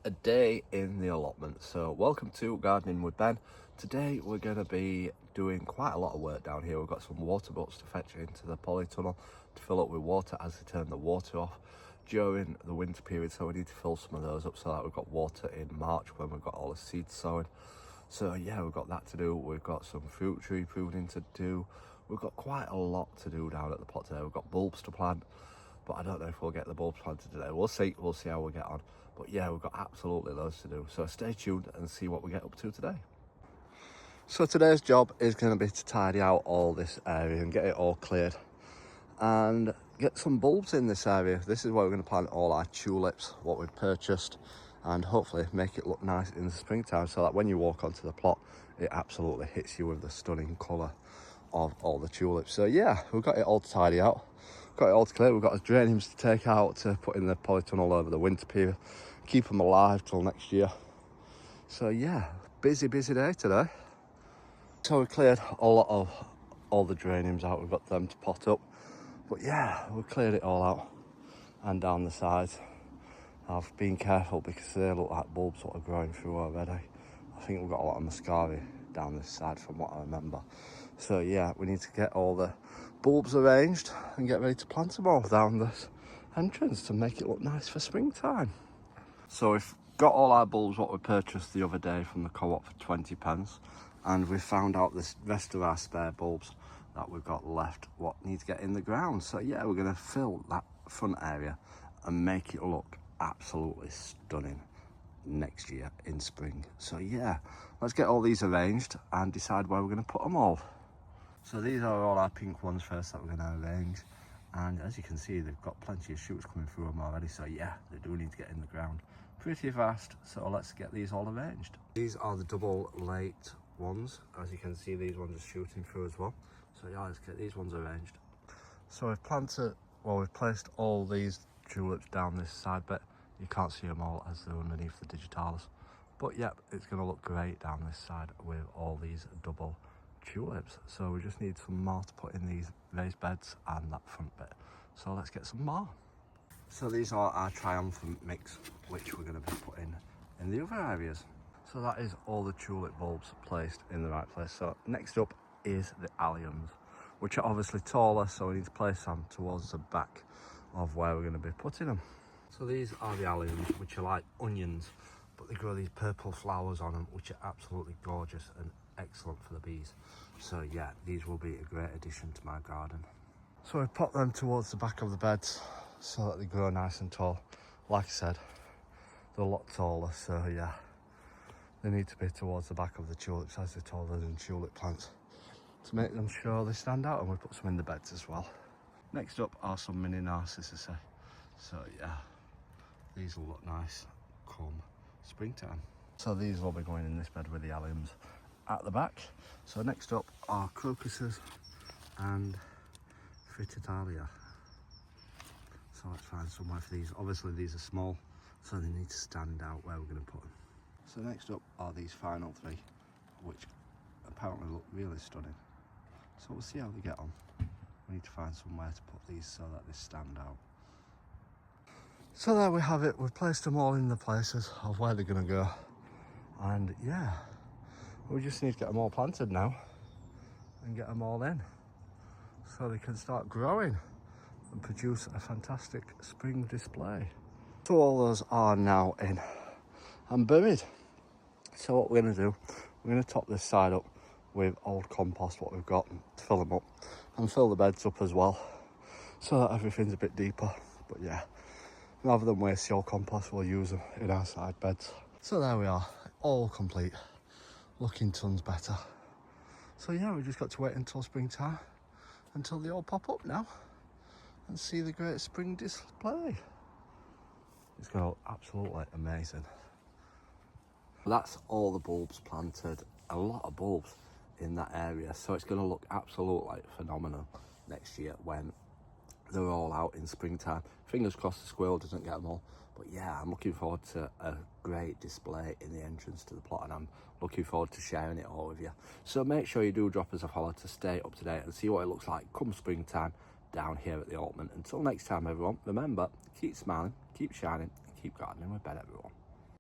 A day in the allotment. So welcome to Gardening with Ben. Today we're going to be doing quite a lot of work down here. We've got some water boats to fetch into the polytunnel to fill up with water as they turn the water off during the winter period, so we need to fill some of those up so that we've got water in March when we've got all the seeds sown. So yeah, we've got that to do. We've got some fruit tree pruning to do. We've got quite a lot to do down at the pot today. We've got bulbs to plant, but I don't know if we'll get the bulbs planted today. We'll see how we get on. But yeah, we've got absolutely loads to do, so stay tuned and see what we get up to today. So today's job is going to be to tidy out all this area and get it all cleared and get some bulbs in this area. This is where we're going to plant all our tulips, what we've purchased, and hopefully make it look nice in the springtime so that when you walk onto the plot it absolutely hits you with the stunning colour of all the tulips. So yeah, we've got it all to tidy out, got it all to clear. We've got geraniums to take out to put in the polytunnel over the winter period, keep them alive till next year. So yeah, busy day today. So we cleared a lot of all the geraniums out, we've got them to pot up. But yeah, we cleared it all out and down the sides. I've been careful because they look like bulbs what are growing through already. I think we've got a lot of muscari down this side from what I remember. So yeah, we need to get all the bulbs arranged and get ready to plant them all down this entrance to make it look nice for springtime. So we've got all our bulbs what we purchased the other day from the co-op for 20p, and we found out this rest of our spare bulbs that we've got left what need to get in the ground. So yeah, we're going to fill that front area and make it look absolutely stunning next year in spring. So yeah, let's get all these arranged and decide where we're going to put them all. So these are all our pink ones first that we're going to arrange, and as you can see they've got plenty of shoots coming through them already. So yeah, they do need to get in the ground pretty fast, so let's get these all arranged. These are the double late ones. As you can see, these ones are shooting through as well. So yeah, let's get these ones arranged. So we've placed all these tulips down this side bit. You can't see them all as they're underneath the digitalis, but yep, it's going to look great down this side with all these double tulips. So we just need some more to put in these raised beds and that front bit. So let's get some more. So these are our triumphant mix, which we're going to be putting in the other areas. So that is all the tulip bulbs placed in the right place. So next up is the alliums, which are obviously taller, so we need to place them towards the back of where we're going to be putting them. So these are the alliums, which are like onions, but they grow these purple flowers on them, which are absolutely gorgeous and excellent for the bees. So yeah, these will be a great addition to my garden. So we put them towards the back of the beds so that they grow nice and tall. Like I said, they're a lot taller, so yeah, they need to be towards the back of the tulips as they're taller than tulip plants to make them sure they stand out, and we put some in the beds as well. Next up are some mini narcissus. So yeah, these will look nice come springtime. So these will be going in this bed with the alliums at the back. So next up are crocuses and frititalia. So let's find somewhere for these. Obviously these are small, so they need to stand out where we're going to put them. So next up are these final three, which apparently look really stunning. So we'll see how they get on. We need to find somewhere to put these so that they stand out. So there we have it. We've placed them all in the places of where they're going to go. And yeah, we just need to get them all planted now and get them all in so they can start growing and produce a fantastic spring display. So all those are now in and buried. So what we're going to do, we're going to top this side up with old compost, what we've got, to fill them up and fill the beds up as well so that everything's a bit deeper. But yeah, rather than waste the old compost, we'll use them in our side beds. So there we are, all complete, looking tons better. So yeah, we've just got to wait until springtime, until they all pop up now and see the great spring display. It's going to look absolutely amazing. That's all the bulbs planted, a lot of bulbs in that area, so it's going to look absolutely phenomenal next year when they're all out in springtime. Fingers crossed the squirrel doesn't get them all, but yeah, I'm looking forward to a great display in the entrance to the plot, and I'm looking forward to sharing it all with you. So make sure you do drop us a follow to stay up to date and see what it looks like come springtime down here at the allotment. Until next time everyone, remember, keep smiling, keep shining and keep gardening with Ben everyone.